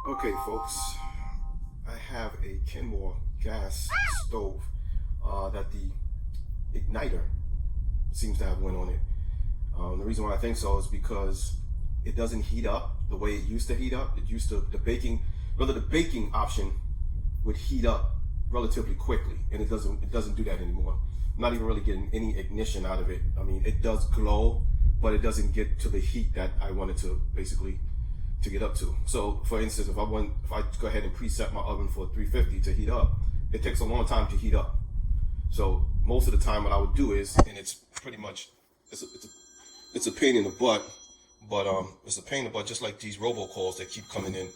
Okay, folks, I have a Kenmore gas stove that the igniter seems to have went on it. The reason why I think so is because it doesn't heat up the way it used to heat up. It used to, the baking option would heat up relatively quickly, and it doesn't do that anymore. I'm not even really getting any ignition out of it. I mean, it does glow, but it doesn't get to the heat that I wanted to basically to get up to. So for instance, if I go ahead and preset my oven for 350 to heat up, it takes a long time to heat up. So most of the time what I would do is, and it's pretty much, it's a pain in the butt, but it's a pain in the butt just like these robocalls that keep coming in.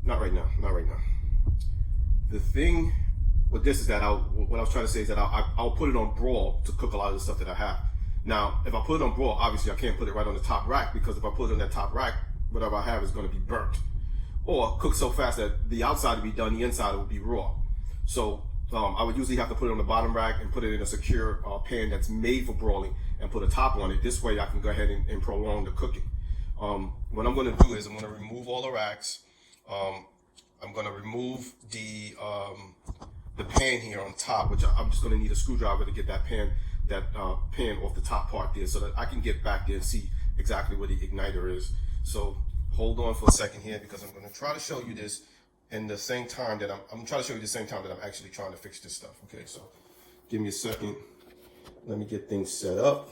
Not right now. The thing with this is that what I was trying to say is that I'll put it on broil to cook a lot of the stuff that I have. Now, if I put it on broil, obviously I can't put it right on the top rack, because if I put it on that top rack, whatever I have is going to be burnt or cooked so fast that the outside will be done, the inside will be raw. So I would usually have to put it on the bottom rack and put it in a secure pan that's made for broiling and put a top on it. This way I can go ahead and prolong the cooking. What I'm going to do is I'm going to remove all the racks. I'm going to remove the pan here on top, which I'm just going to need a screwdriver to get that pan off the top part there, so that I can get back there and see exactly where the igniter is. So hold on for a second here, because I'm going to try to show you this in the same time that I'm trying to show you the same time that I'm actually trying to fix this stuff. Okay, so give me a second. Let me get things set up.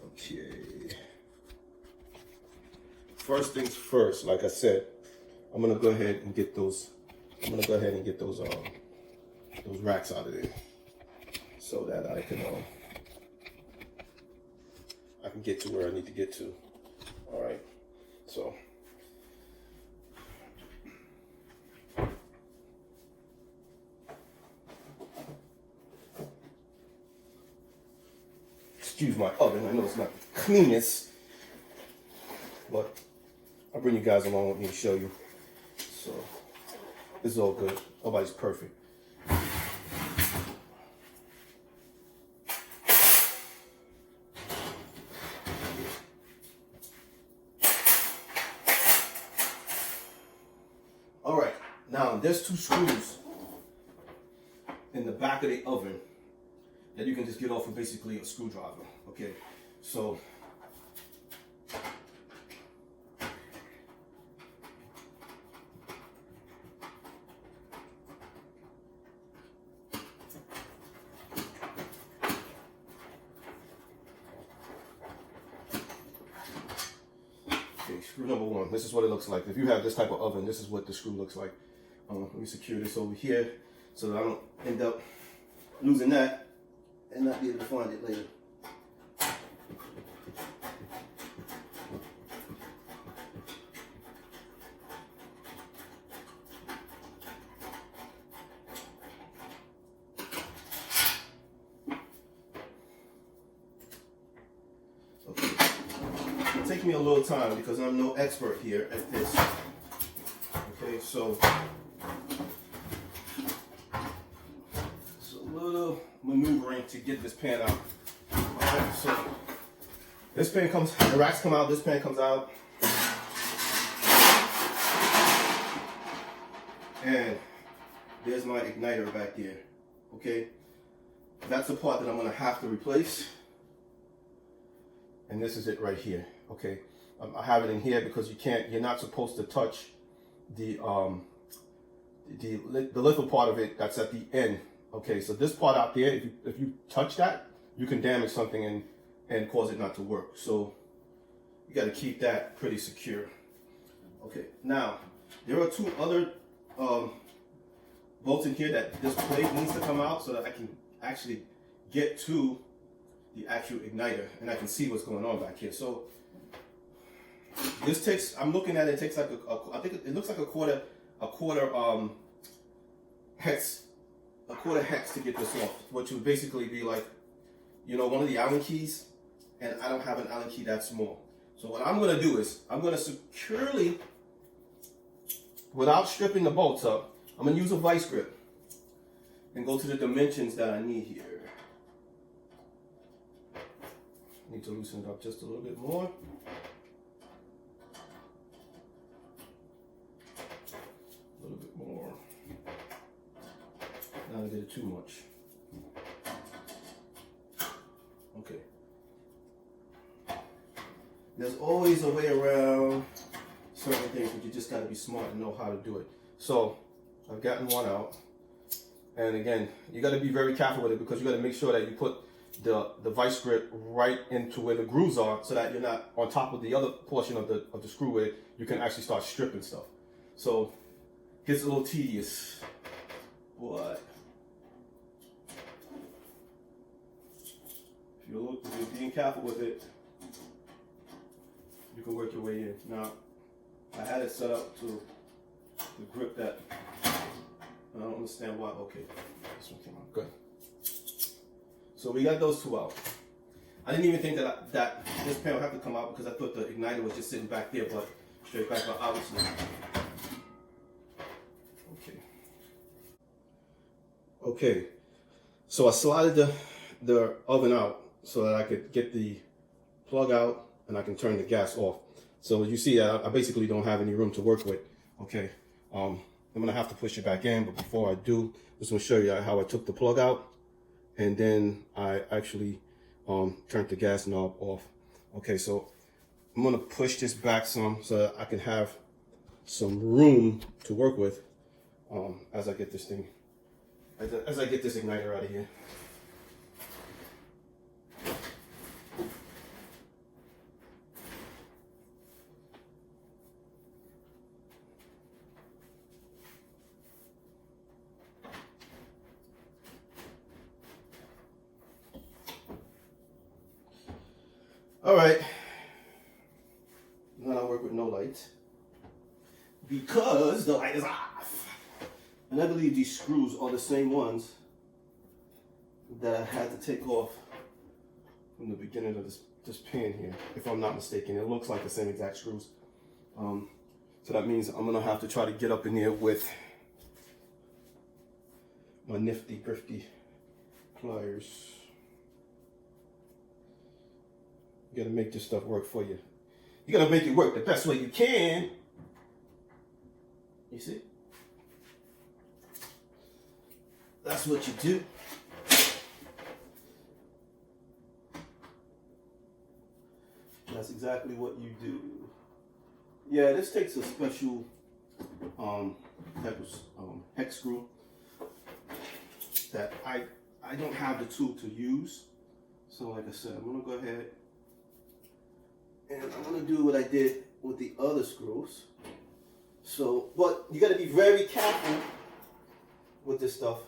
Okay. First things first, like I said, I'm gonna go ahead and get those. Those racks out of there, so that I can get to where I need to get to. All right. So excuse my oven. I know it's not the cleanest, but I'll bring you guys along with me to show you. So it's all good. Nobody's perfect. All right, now there's 2 screws in the back of the oven that you can just get off with basically a screwdriver. Okay, so screw number 1. This is what it looks like. If you have this type of oven, this is what the screw looks like. Let me secure this over here so that I don't end up losing that and not be able to find it later. Take me a little time because I'm no expert here at this. Okay, so it's a little maneuvering to get this pan out. Alright, so this pan comes, the racks come out, this pan comes out. And there's my igniter back there. Okay, that's the part that I'm gonna have to replace. And this is it right here. Okay, I have it in here because you're not supposed to touch the little part of it that's at the end. Okay, so this part out there, if you touch that, you can damage something and cause it not to work. So you got to keep that pretty secure. Okay, now there are 2 other bolts in here that this plate needs to come out so that I can actually get to the actual igniter and I can see what's going on back here. So this takes, I'm looking at it, it takes like I think it looks like a quarter hex to get this off, which would basically be like, you know, one of the Allen keys, and I don't have an Allen key that small. So what I'm going to do is I'm going to securely, without stripping the bolts up, I'm gonna use a vice grip and go to the dimensions that I need here. Need to loosen it up just a little bit more. A little bit more. Not gonna get it too much. Okay. There's always a way around certain things, but you just gotta be smart and know how to do it. So I've gotten one out. And again, you gotta be very careful with it because you gotta make sure that you put the vice grip right into where the grooves are so that you're not on top of the other portion of the screw where you can actually start stripping stuff. So it gets a little tedious, but if you're being careful with it, you can work your way in. Now, I had it set up to grip that. I don't understand why. Okay, this one came out good. So we got those two out. I didn't even think that this pan would have to come out because I thought the igniter was just sitting back there, but straight back out, obviously. Okay. So I slided the oven out so that I could get the plug out and I can turn the gas off. So as you see, I basically don't have any room to work with. Okay. I'm gonna have to push it back in, but before I do, I'm just gonna show you how I took the plug out. And then I actually turned the gas knob off. Okay, so I'm gonna push this back some so that I can have some room to work with as I get this thing, as I get this igniter out of here. All right, now I work with no light because the light is off. And I believe these screws are the same ones that I had to take off from the beginning of this pan here, if I'm not mistaken. It looks like the same exact screws. So that means I'm gonna have to try to get up in here with my nifty, grifty pliers. You gotta make this stuff work for you. You gotta make it work the best way you can. You see? That's what you do. That's exactly what you do. Yeah, this takes a special type of hex screw that I don't have the tool to use. So like I said, I'm gonna go ahead and I'm gonna do what I did with the other screws. So, but you gotta be very careful with this stuff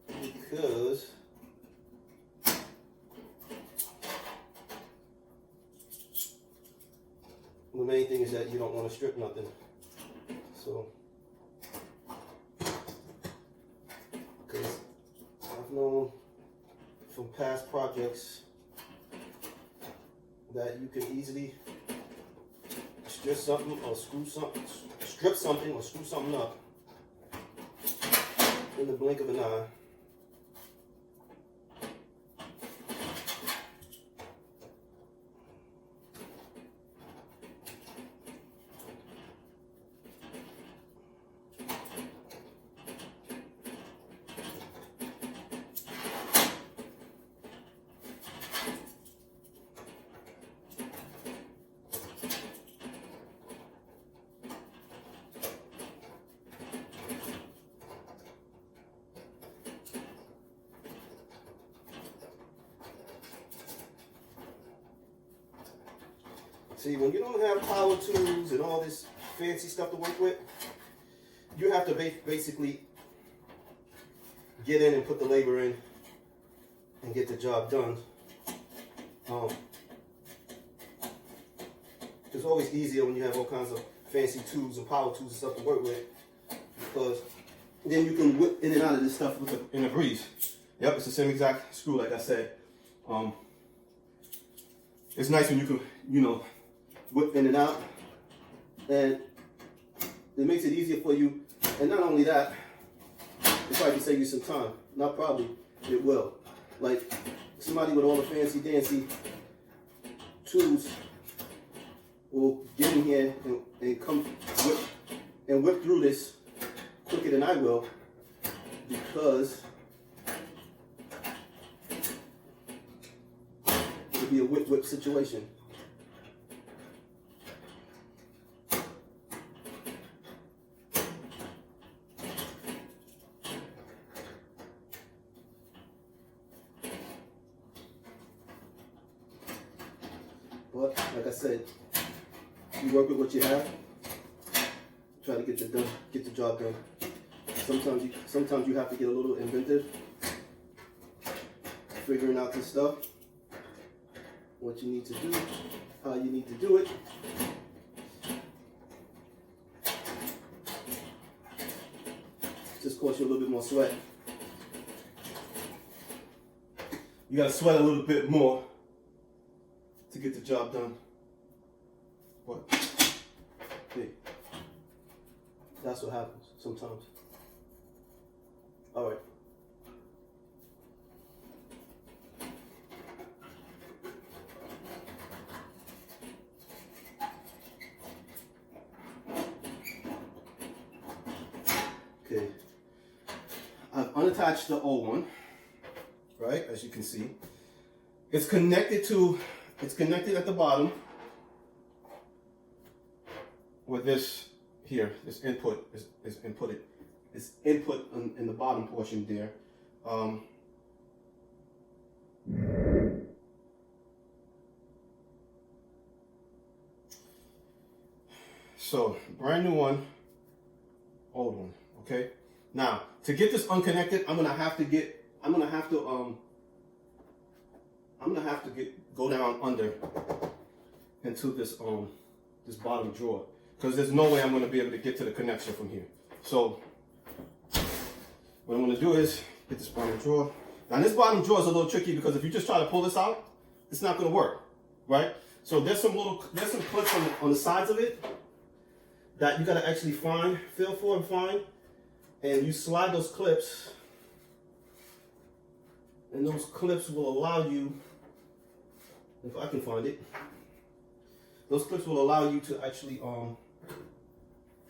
because the main thing is that you don't want to strip nothing. So, because I've known from past projects that you can easily strip something or screw something, strip something or screw something up in the blink of an eye. See, when you don't have power tools and all this fancy stuff to work with, you have to basically get in and put the labor in and get the job done. It's always easier when you have all kinds of fancy tools and power tools and stuff to work with, because then you can whip in and out of this stuff in a breeze. Yep, it's the same exact screw, like I said. It's nice when you can, whip in and out, and it makes it easier for you. And not only that, it probably save you some time. Not probably, it will. Like somebody with all the fancy dancy tools will get in here and come whip through this quicker than I will, because it'll be a whip situation. But like I said, you work with what you have. Try to get the job done. Sometimes you have to get a little inventive, figuring out this stuff, what you need to do, how you need to do it. Just costs you a little bit more sweat. You gotta sweat a little bit more to get the job done. But hey, that's what happens sometimes. All right. Okay. I've unattached the old one, right? As you can see, it's connected at the bottom with this here. This input is inputted. It's input in the bottom portion there. So brand new one, old one. Okay. Now to get this unconnected, I'm gonna have to go down under into this this bottom drawer, because there's no way I'm gonna be able to get to the connection from here. So what I'm gonna do is get this bottom drawer. Now this bottom drawer is a little tricky, because if you just try to pull this out, it's not gonna work, right? So there's some clips on the sides of it that you gotta actually feel for and find, and you slide those clips, and those clips will allow you, if I can find it, those clips will allow you to actually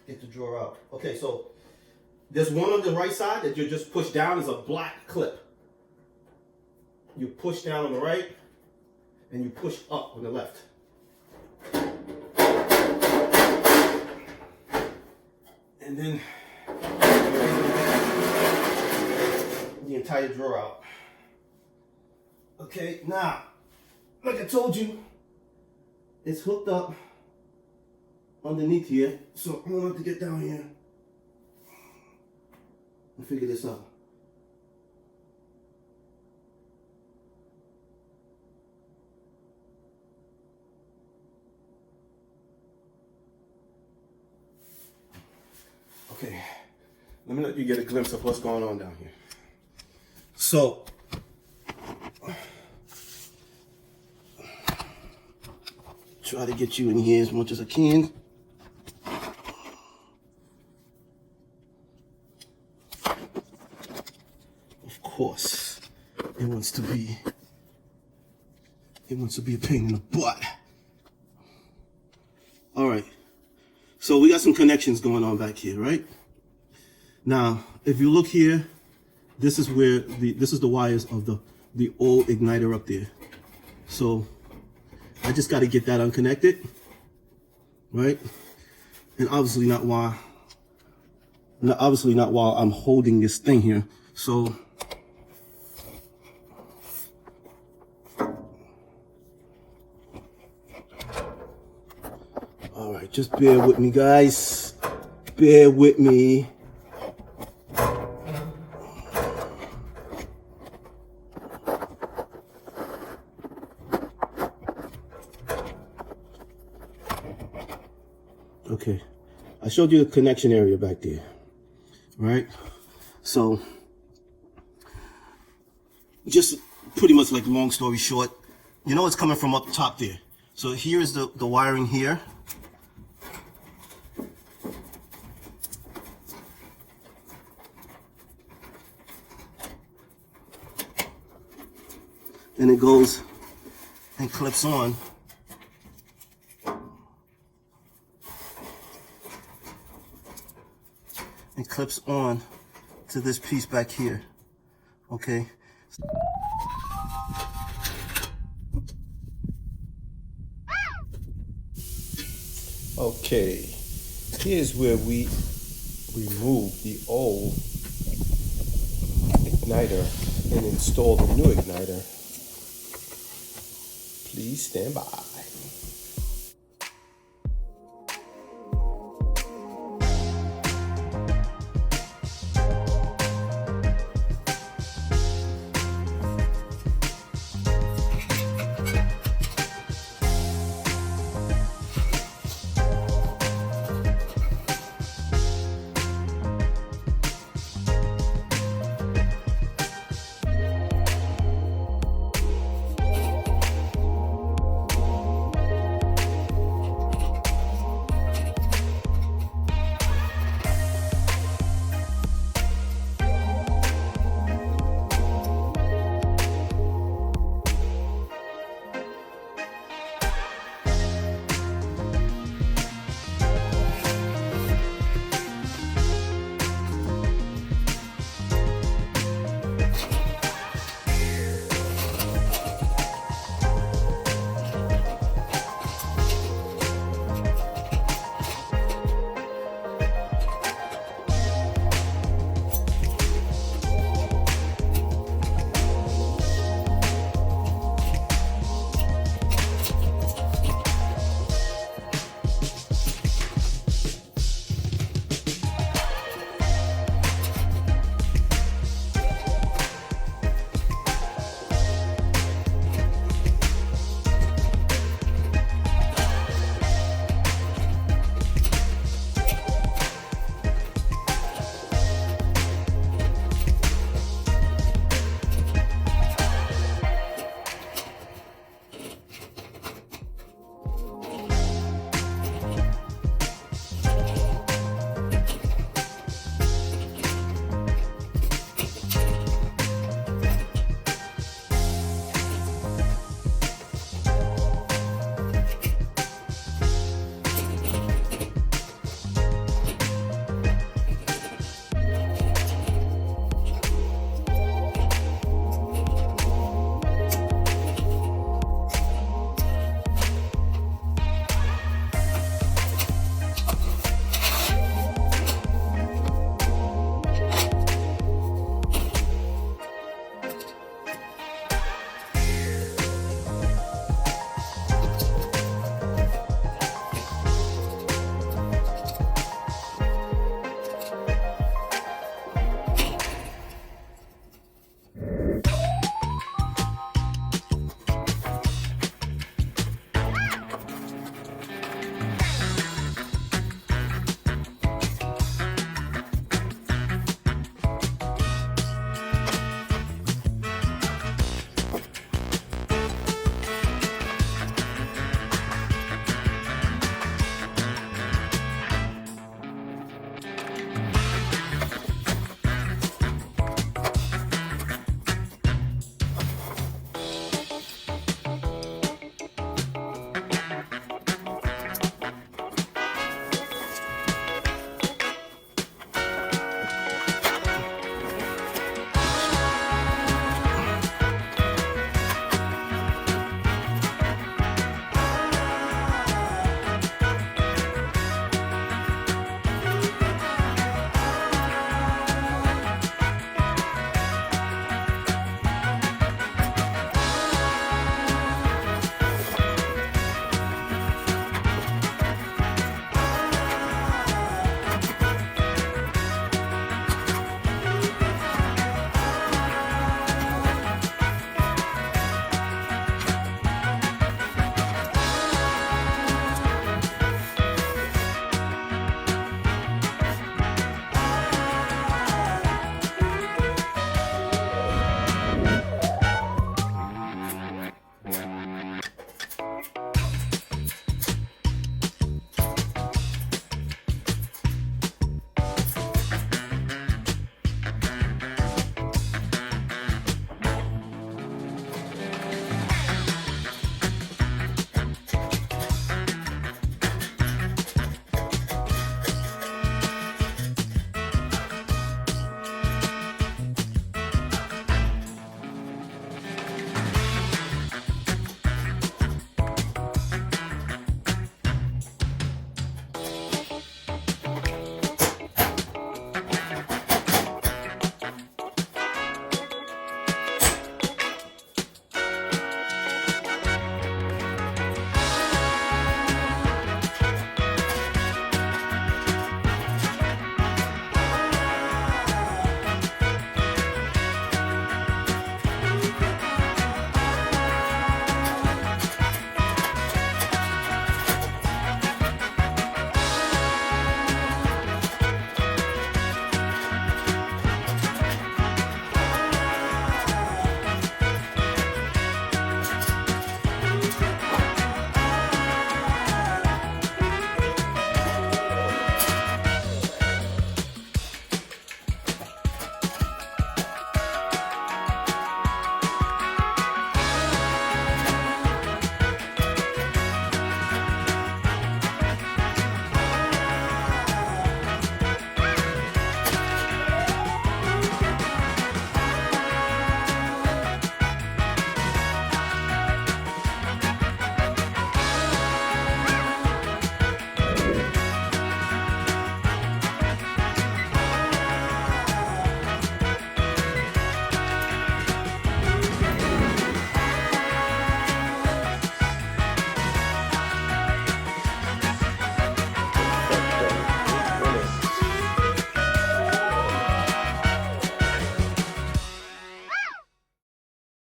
get the drawer out. Okay, so there's one on the right side that you just push down. Is a black clip. You push down on the right, and you push up on the left. And then the entire drawer out. Okay, now, like I told you, it's hooked up underneath here, so I'm gonna have to get down here and figure this out. Okay, let me let you get a glimpse of what's going on down here. So, try to get you in here as much as I can. Of course, it wants to be a pain in the butt. All right. So we got some connections going on back here, right? Now, if you look here, this is where this is the wires of the old igniter up there. So I just got to get that unconnected, right? And obviously not while I'm holding this thing here. So all right, just bear with me, guys. Bear with me. Okay, I showed you the connection area back there, right? So, just pretty much like long story short, you know it's coming from up top there. So here is the wiring here. and it goes and clips on. It clips on to this piece back here, okay? Okay, here's where we remove the old igniter and install the new igniter. Please stand by.